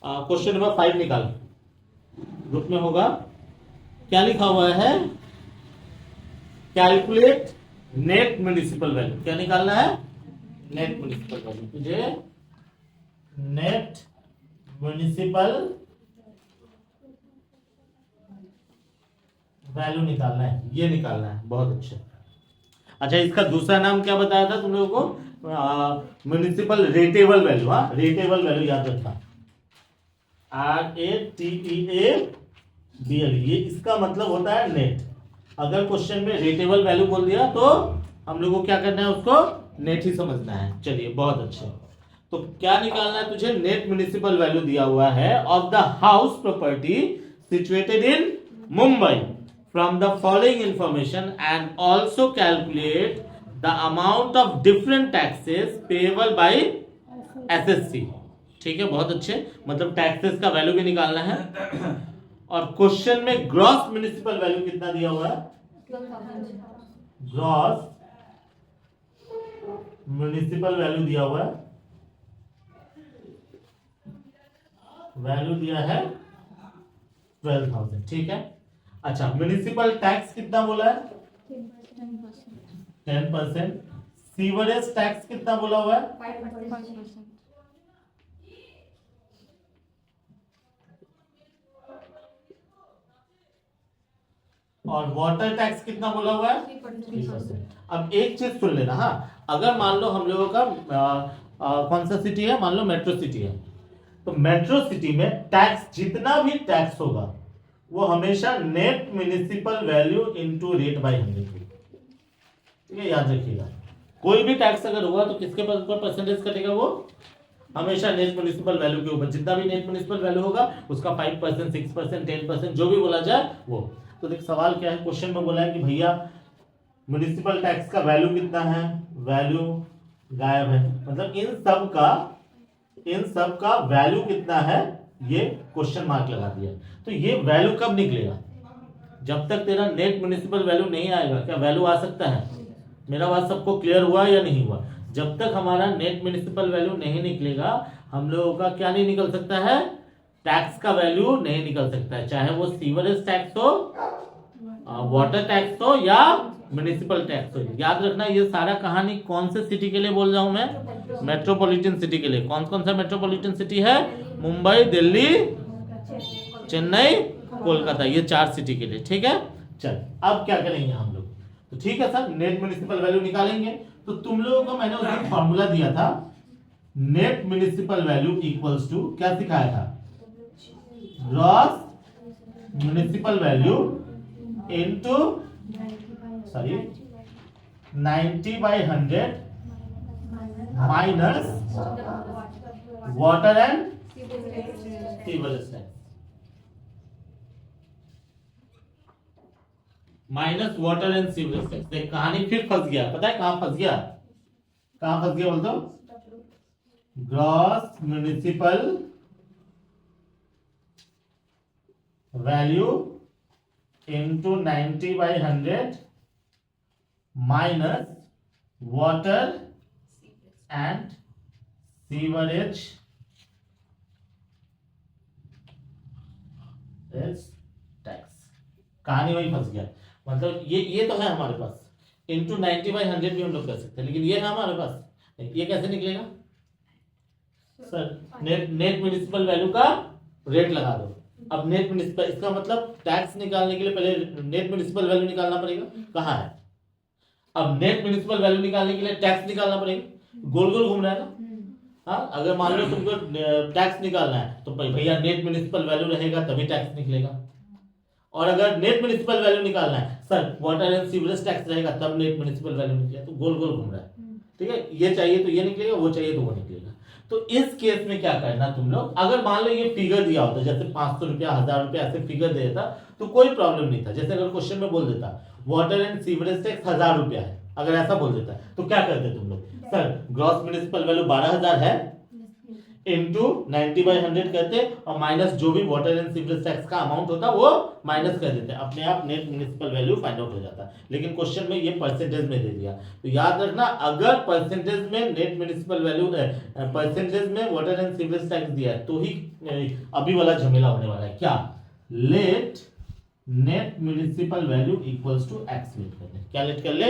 Question number 5 निकाल। Group में होगा, क्या लिखा हुआ है? Calculate net municipal value. क्या निकालना है? Net municipal value. तुझे नेट म्युनिसिपल वैल्यू निकालना है, ये निकालना है। बहुत अच्छा। अच्छा, इसका दूसरा नाम क्या बताया था तुम लोगों को? Municipal rateable value. हाँ, रेटेबल वैल्यू याद रखना, RATEABL। ये इसका मतलब होता है नेट। अगर क्वेश्चन में रेटेबल वैल्यू बोल दिया तो हम लोग को क्या करना है? उसको नेट ही समझना है। चलिए, बहुत अच्छे। तो क्या निकालना है तुझे? नेट म्युनिसिपल वैल्यू दिया हुआ है of the house property situated in Mumbai from the following information and also calculate the amount of different taxes payable by SSC। ठीक है, बहुत अच्छे। मतलब टैक्सेस का वैल्यू भी निकालना है। और क्वेश्चन में ग्रॉस म्युनिसिपल वैल्यू कितना दिया हुआ है? ग्रॉस म्युनिसिपल वैल्यू दिया हुआ है, वैल्यू दिया है 12,000। ठीक है। अच्छा, म्युनिसिपल टैक्स कितना बोला है? 10%। सीवरेज टैक्स कितना बोला हुआ है? 5%। और वाटर टैक्स कितना बोला हुआ है? 3%। अब एक चीज सुन लेना। हाँ, अगर मान लो हम लोगों का कौन सा सिटी है? मान लो मेट्रो सिटी है। तो मेट्रो सिटी में टैक्स, जितना भी टैक्स होगा वो हमेशा net municipal value into rate by 100 होगी। ठीक है, याद रखिएगा। कोई भी टैक्स अगर हुआ तो किसके ऊपर परसेंटेज कटेगा? वो हमेशा नेट म्युनिसिपल वैल्यू के ऊपर। जितना भी नेट म्युनिसिपल वैल्यू होगा उसका 5%, 6%, 10% जो भी बोला जाए वो। तो देख, सवाल क्या है? क्वेश्चन में बोला है कि भैया म्युनिसिपल टैक्स का वैल्यू कितना है? वैल्यू गायब है। मतलब इन सब का वैल्यू कितना है, ये क्वेश्चन मार्क लगा दिया। तो ये वैल्यू कब निकलेगा? जब तक तेरा नेट म्युनिसिपल वैल्यू नहीं आएगा। क्या वैल्यू आ सकता है? मेरा बात सबको क्लियर हुआ या नहीं हुआ? जब तक हमारा नेट म्युनिसिपल वैल्यू नहीं निकलेगा, हम लोगों का क्या नहीं निकल सकता है? टैक्स का वैल्यू नहीं निकल सकता है। चाहे वो सीवरेज टैक्स हो, वाटर टैक्स हो या म्युनिसिपल टैक्स हो। याद रखना, ये सारा कहानी कौन से सिटी के लिए बोल रहा हूं मैं? मेट्रोपॉलिटन सिटी के लिए। कौन कौन सा मेट्रोपॉलिटन सिटी है? मुंबई, दिल्ली, चेन्नई, कोलकाता। ये 4 सिटी के लिए। ठीक है। चल, अब क्या करेंगे हम लोग? तो ठीक है सर, नेट म्युनिसिपल वैल्यू निकालेंगे। तो तुम लोगों को मैंने उस दिन फॉर्मूला दिया था, net municipal value equals to, क्या सिखाया था? Gross municipal value into 90/100 minus water and sewerage tax. Minus water and sewerage tax. देख, कहानी फिर फंस गया। पता है कहां फंस गया? कहां फंस गया बोल दो? Gross municipal value into 90/100 minus water and sewerage tax. कहानी वही फंस गया। मतलब ये तो है हमारे पास, इंटू 90/100 भी हम लोग कर सकते हैं, लेकिन ये है हमारे पास। ये कैसे निकलेगा सर? नेट म्युनिसिपल वैल्यू का रेट लगा दो। अब नेट म्युनिसिपल, इसका मतलब टैक्स निकालने के लिए पहले नेट म्युनिसिपल वैल्यू निकालना पड़ेगा। कहाँ है? अब नेट म्युनिसिपल वैल्यू निकालने के लिए टैक्स निकालना पड़ेगा। गोल गोल घूम रहा है ना। हाँ, अगर मान लो तुमको टैक्स निकालना है तो भैया नेट म्युनिसिपल वैल्यू रहेगा तभी टैक्स निकलेगा। और अगर नेट म्युनिसिपल वैल्यू निकालना है sir, water and sewerage tax रहेगा तब नेट म्युनिसिपल वैल्यू निकलेगा। तो गोल गोल घूम रहा है। ठीक है, ये चाहिए तो ये निकलेगा, वो चाहिए तो वो निकलेगा। तो इस केस में क्या करना तुम लोग? अगर मान लो ये फिगर दिया होता, जैसे 500 रुपया, 1000 रुपया ऐसे फिगर दे देता तो कोई प्रॉब्लम नहीं था। जैसे अगर क्वेश्चन में बोल देता वाटर एंड सीवरेज टैक्स 1000 रुपया है, अगर ऐसा बोल देता तो क्या करते तुम लोग? सर, ग्रॉस म्युनिसिपल वैल्यू 12,000 है, इंटू 90/100 करते और माइनस जो भी वाटर एंड सीवरेज टैक्स का अमाउंट होता वो माइनस कर देते, अपने आप net municipal value find out हो जाता। लेकिन क्वेश्चन में ये परसेंटेज में दे दिया, तो याद रखना अगर परसेंटेज में नेट म्युनिसिपल वैल्यू परसेंटेज में वाटर एंड सीवरेज टैक्स दिया है तो ही अभी वाला झमेला होने वाला है। क्या let net municipal value equals to X let कर ले, क्या लेट कर ले,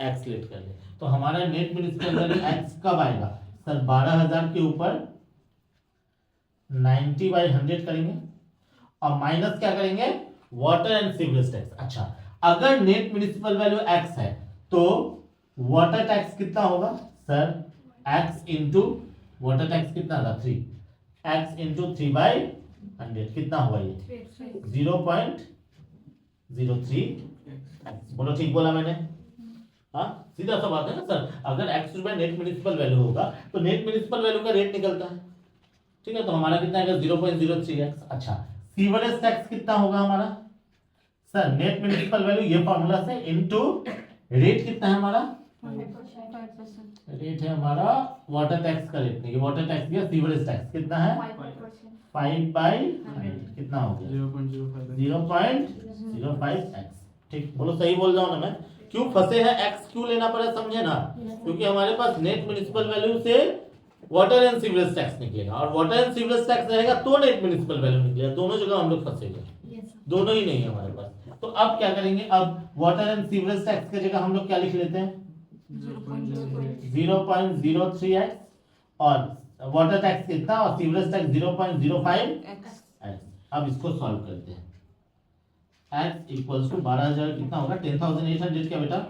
एक्स लेट कर ले। तो हमारा नेट म्युनिसिपल वैल्यू एक्स कब आएगा सर, 12,000 के ऊपर 90/100 करेंगे और माइनस क्या करेंगे, वाटर एंड सीवरेज टैक्स। अच्छा अगर नेट म्युनिसिपल वैल्यू एक्स है तो वाटर टैक्स कितना होगा sir, x into water tax कितना था 3, एक्स इंटू 3/100 कितना हुआ ये 0.03। बोलो ठीक बोला मैंने, हाँ सीधा सा बात है ना सर। अगर एक्स रुपए नेट म्युनिसिपल वैल्यू होगा तो नेट म्युनिसिपल वैल्यू का रेट निकलता है, ठीक है। तो हमारा कितना आएगा 0.03x। अच्छा सीवरेज टैक्स कितना होगा हमारा सर, नेट म्युनिसिपल वैल्यू ये फॉर्मूला से इनटू रेट कितना है हमारा, रेट है हमारा वाटर टैक्स का रेट, नहीं वाटर टैक्स या सीवरेज टैक्स कितना है 5/100 कितना हो गया 0.05x। ठीक बोलो सही बोल रहा हूं ना मैं, क्यों फंसे हैं, एक्स क्यों लेना पड़ा समझे ना, क्योंकि हमारे पास नेट म्युनिसिपल वैल्यू से वाटर एंड सीवरेज टैक्स निकलेगा और वाटर एंड सीवरेज टैक्स रहेगा तो नेट म्युनिसिपल वैल्यू निकलेगा, दोनों जगह हम लोग फंसेंगे, दोनों ही नहीं है हमारे पास। तो अब क्या करेंगे, अब वाटर एंड सीवरेज टैक्स की जगह हम लोग क्या लिख लेते हैं 0.03x और वाटर टैक्स कितना और सीवरेज टैक्स 0.05x। अब इसको सॉल्व करते हैं, x इक्वल्स टू 12,000 कितना होगा 10,800 क्या बेटा,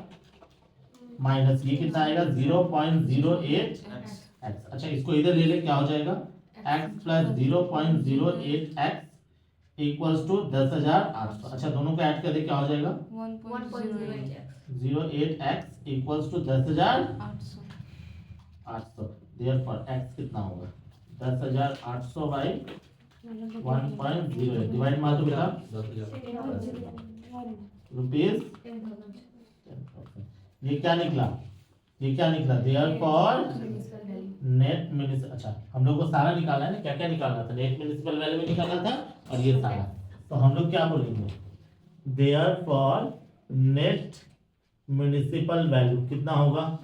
माइनस ये कितना आएगा 0.08x। अच्छा इसको इधर ले ले क्या हो जाएगा x plus 0.08x equals to 10,800। अच्छा दोनों को ऐड कर दे क्या हो जाएगा 0.08x equals to 10,800। Therefore x कितना होगा 10,800 बाई 1.08 डिवाइड मार दो बेटा रुपीज 10,000। ये क्या निकला, ये क्या निकला देयरफॉर नेट म्युनिसिपल। अच्छा हम लोग को सारा निकालना है ना, क्या क्या निकालना था, नेट म्युनिसिपल वैल्यू भी निकालना था और ये सारा। तो हम लोग क्या बोलेंगे देयरफॉर नेट म्युनिसिपल वैल्यू कितना होगा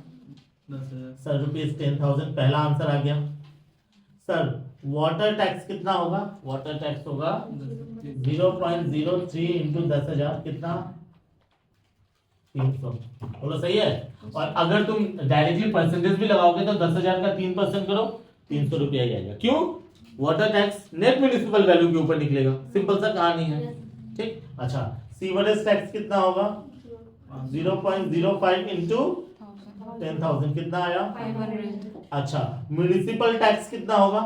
सर रुपीज 10,000, पहला आंसर आ गया। सर वाटर टैक्स कितना होगा, वाटर टैक्स होगा 0.03 इंटू 10,000 कितना 300। बोलो सही है। और अगर तुम डायरेक्टली परसेंटेज भी लगाओगे तो 10,000 का 3% करो 300 रुपया ही आएगा, क्यों water tax net municipal value के ऊपर निकलेगा, सिंपल सा कहानी है, ठीक। अच्छा सीवरेज टैक्स कितना होगा 0.05 इंटू 10,000 कितना आया 500। अच्छा म्युनिसिपल टैक्स कितना होगा,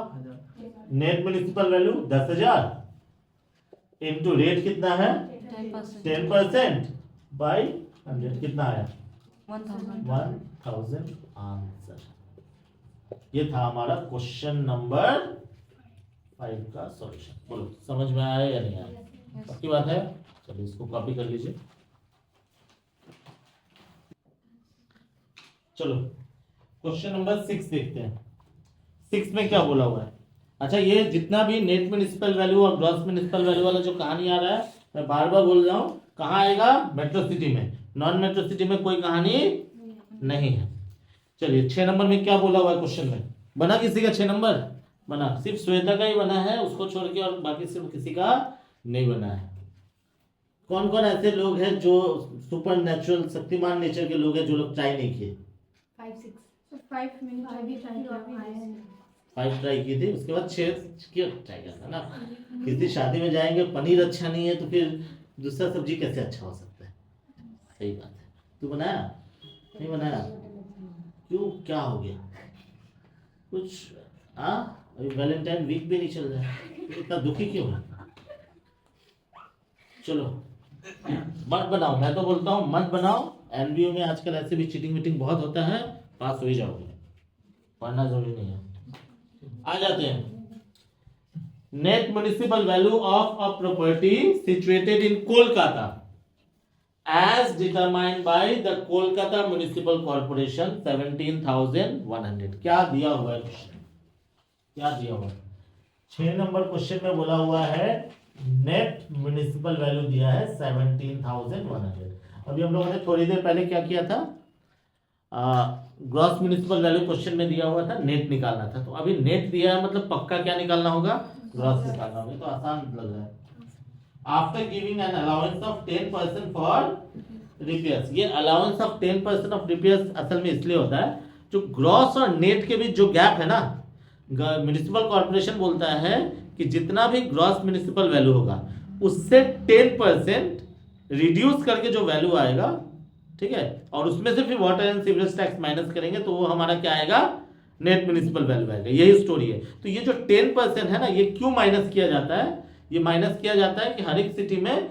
net municipal value 10,000 into rate कितना है 10% बाई 100 कितना आया 1,000 आंसर। ये था हमारा क्वेश्चन नंबर 5 का सॉल्यूशन। बोलो समझ में आया या नहीं आया, पक्की बात है। चलिए इसको कॉपी कर लीजिए। चलो क्वेश्चन नंबर 6 देखते हैं। 6 में क्या बोला हुआ है। अच्छा ये जितना भी नेट म्युनिसिपल वैल्यू और ग्रॉस म्युनिसिपल वैल्यू वाला जो कहानी आ रहा है, मैं बार बार बोल रहा हूँ, कहाँ आएगा मेट्रो सिटी में, नॉन मेट्रो सिटी में कोई कहानी नहीं है। चलिए 6 नंबर में क्या बोला हुआ है क्वेश्चन में, बना किसी का 6 नंबर बना, सिर्फ श्वेता का ही बना है, उसको छोड़ के और बाकी सिर्फ किसी का नहीं बना है। कौन कौन ऐसे लोग हैं जो सुपर नेचुरल शक्तिमान नेचर के लोग हैं जो लोग ट्राई नहीं किए, 5 ट्राई की थी, उसके बाद 6 क्यों ट्राई करना ना। किसी शादी में जाएंगे पनीर अच्छा नहीं है तो फिर दूसरा सब्जी कैसे अच्छा हो सकता है, सही बात है। तू बनाया नहीं बनाया, क्यों क्या हो गया कुछ, अभी वैलेंटाइन वीक भी नहीं चल रहा है, इतना दुखी क्यों है। चलो मत बनाओ, मैं तो बोलता हूँ मत बनाओ। एनबीओ में आजकल ऐसे भी चीटिंग वीटिंग बहुत होता है, पास हो ही जाओगे, पढ़ना जरूरी नहीं है। आ जाते हैं, net municipal value of a property situated in Kolkata as determined by the Kolkata municipal corporation 17,100। क्या दिया हुआ है क्वेश्चन, क्या दिया हुआ 6 नंबर क्वेश्चन में बोला हुआ है नेट म्युनिसिपल वैल्यू दिया है 17,100। अभी हम लोगों ने थोड़ी देर पहले क्या किया था, ग्रॉस म्युनिसिपल वैल्यू क्वेश्चन में दिया हुआ था, नेट निकालना था। तो अभी नेट दिया है मतलब पक्का क्या निकालना होगा, ग्रॉस निकालना होगा। तो आसान लग रहा है। After giving an allowance of 10% for repairs, ये अलाउंस ऑफ 10% ऑफ रिपेयर्स असल में इसलिए होता है, जो ग्रॉस और नेट के बीच जो गैप है ना, म्युनिसिपल कॉर्पोरेशन बोलता है कि जितना भी ग्रॉस म्युनिसिपल वैल्यू होगा उससे 10% रिड्यूस करके जो वैल्यू आएगा, ठीक है, और उसमें से फिर water and sewerage tax minus करेंगे तो वो हमारा क्या आएगा, नेट म्युनिसिपल वैल्यू आएगा। यही स्टोरी है। तो ये जो 10% है ना, ये क्यों माइनस किया जाता है, ये माइनस किया जाता है कि हर एक सिटी में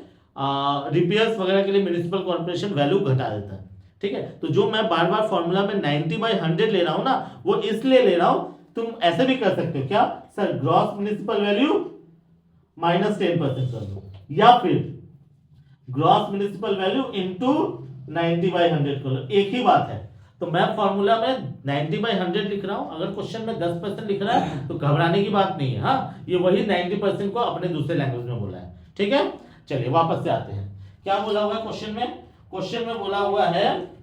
रिपेयर्स वगैरह के लिए म्युनिसिपल कॉर्पोरेशन वैल्यू घटा देता है, ठीक है। तो जो मैं बार बार फॉर्मूला में 90/100 ले रहा हूं ना, वो इसलिए ले रहा हूं, तुम ऐसे भी कर सकते हो, क्या sir, gross municipal value minus 10% कर दो, या फिर ग्रॉस म्युनिसिपल वैल्यू इंटू 90/100 कर लो, एक ही बात है। तो मैं फॉर्मूला में 90/100 लिख रहा हूं, अगर क्वेश्चन में 10% लिख रहा है तो घबराने की बात नहीं है। हाँ, ये वही 90% को अपने दूसरे लैंग्वेज में बोला है, ठीक है। चलिए वापस से आते हैं, क्या बोला हुआ है क्वेश्चन में। क्वेश्चन में बोला हुआ है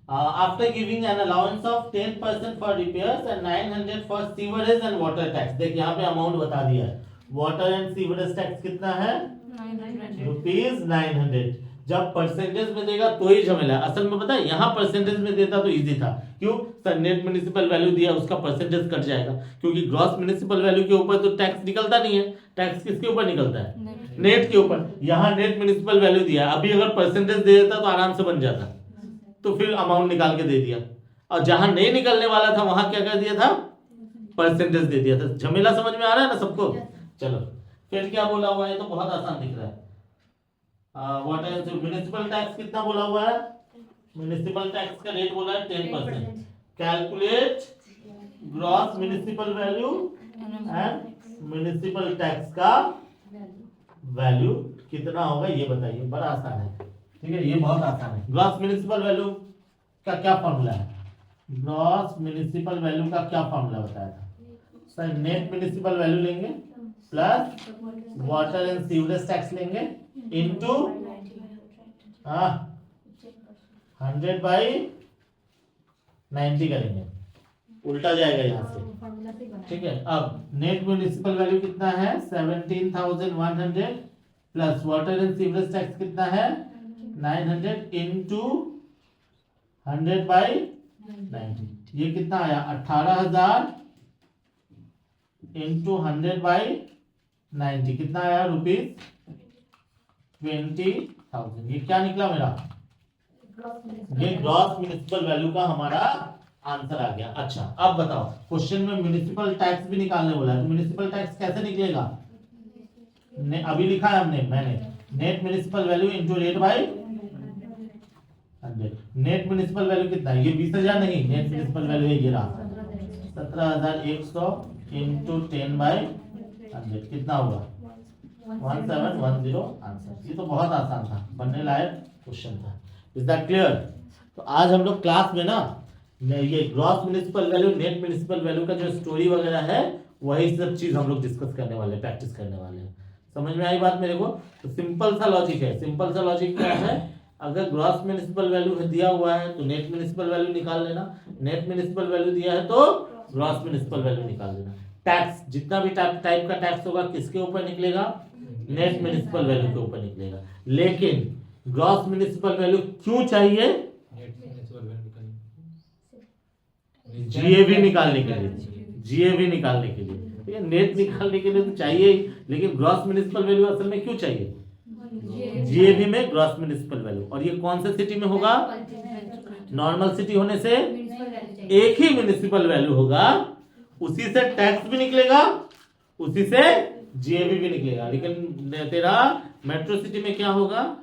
after giving an allowance of 10% for repairs and 900 for sewerage and water tax. देखिए यहाँ पे अमाउंट बता दिया है, वाटर एंड सीवरेज टैक्स कितना है, ₹900। जब परसेंटेज में देगा तो ही झमेला। असल में पता है, यहाँ परसेंटेज में देता तो इजी था। क्यों सर, नेट म्युनिसिपल वैल्यू दिया, उसका परसेंटेज कट जाएगा, क्योंकि ग्रॉस म्युनिसिपल वैल्यू के ऊपर तो टैक्स निकलता नहीं है। टैक्स किसके ऊपर निकलता है, नेट के ऊपर। यहाँ नेट म्युनिसिपल वैल्यू दिया, अभी अगर परसेंटेज दे देता तो आराम से बन जाता, तो फिर अमाउंट निकाल के दे दिया। और जहां नहीं निकलने वाला था वहां क्या कर दिया था, परसेंटेज दे दिया था। झमेला समझ में आ रहा है ना सबको। चलो फिर क्या बोला हुआ है, तो बहुत आसान दिख रहा है। वाटर म्युनिसिपल टैक्स कितना बोला हुआ है, म्युनिसिपल टैक्स का रेट बोला है 10%। Calculate gross municipal value and municipal tax का वैल्यू कितना होगा ये बताइए। बड़ा आसान है, ठीक है, ये बहुत आसान है। ग्रॉस म्युनिसिपल वैल्यू का क्या फॉर्मूला है, ग्रॉस म्युनिसिपल वैल्यू का क्या फॉर्मूला बताया था सर, नेट म्युनिसिपल वैल्यू लेंगे plus water and sewerage tax लेंगे इनटू 100/90 करेंगे, उल्टा जाएगा यहाँ से, ठीक है। अब नेट म्युनिसिपल वैल्यू कितना है 17,100 plus water and sewerage tax कितना है 900 इनटू 100/90। ये कितना आया 18,000 इंटू 100/90 कितना आया ₹20,000। ये क्या निकला मेरा, ये ग्रॉस म्युनिसिपल वैल्यू का हमारा आंसर आ गया। अच्छा अब बताओ, क्वेश्चन में म्युनिसिपल टैक्स भी निकालने बोला है, तो म्युनिसिपल टैक्स कैसे निकलेगा, अभी लिखा है मैंने net municipal value into rate by 100। Net municipal value कितना है, ये 20,000 नहीं, नेट म्युनिसिपल वैल्यू है ये रहा 17,100 इंटू 10/100 कितना होगा 1710 आंसर। ये तो बहुत आसान था, बनने लायक क्वेश्चन था। Is that clear. तो आज हम लोग क्लास में ना ये gross municipal value net municipal value का जो स्टोरी वगैरह है वही सब चीज हम लोग डिस्कस करने वाले, प्रैक्टिस करने वाले हैं। समझ में आई बात मेरे को। तो सिंपल सा लॉजिक है। सिंपल सा लॉजिक क्या है, अगर ग्रॉस म्युनिसिपल वैल्यू दिया हुआ है तो नेट म्युनिसिपल वैल्यू निकाल लेना, नेट म्युनिसिपल वैल्यू दिया है तो ग्रॉस म्युनिसिपल वैल्यू निकाल लेना। टैक्स जितना भी टाइप का टैक्स होगा किसके ऊपर निकलेगा, नेट म्युनिसिपल वैल्यू के ऊपर निकलेगा। लेकिन ग्रॉस म्युनिसिपल वैल्यू क्यों चाहिए, जीएवी निकालने के लिए, जीएवी निकालने के लिए, ठीक है। नेट निकालने के लिए तो चाहिए ही, लेकिन ग्रॉस म्युनिसिपल वैल्यू असल में क्यों चाहिए, जीएवी में ग्रॉस म्युनिसिपल वैल्यू। और ये कौन से सिटी में होगा, नॉर्मल सिटी होने से एक ही म्युनिसिपल वैल्यू होगा, उसी से टैक्स भी निकलेगा, उसी से जीएवी भी निकलेगा। लेकिन तेरा मेट्रो सिटी में क्या होगा,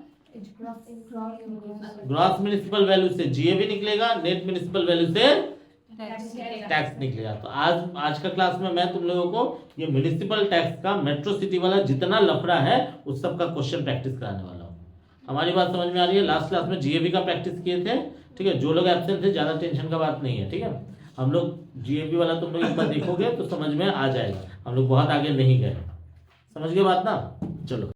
ग्रॉस म्युनिसिपल वैल्यू से जीएवी निकलेगा, नेट म्युनिसिपल वैल्यू से टैक्स निकलेगा। तो आज का क्लास में मैं तुम लोगों को ये म्युनिसिपल टैक्स का मेट्रो सिटी वाला जितना लफड़ा है उस सब का क्वेश्चन प्रैक्टिस कराने वाला हूँ। हमारी बात समझ में आ रही है। लास्ट क्लास में जीएवी का प्रैक्टिस किए थे, ठीक है। जो लोग एब्सेंट थे ज्यादा टेंशन का बात नहीं है, ठीक है। हम लोग जीएबी वाला तुम लोग एक बार देखोगे तो समझ में आ जाएगा, हम लोग बहुत आगे नहीं गए। समझ गए बात ना? चलो।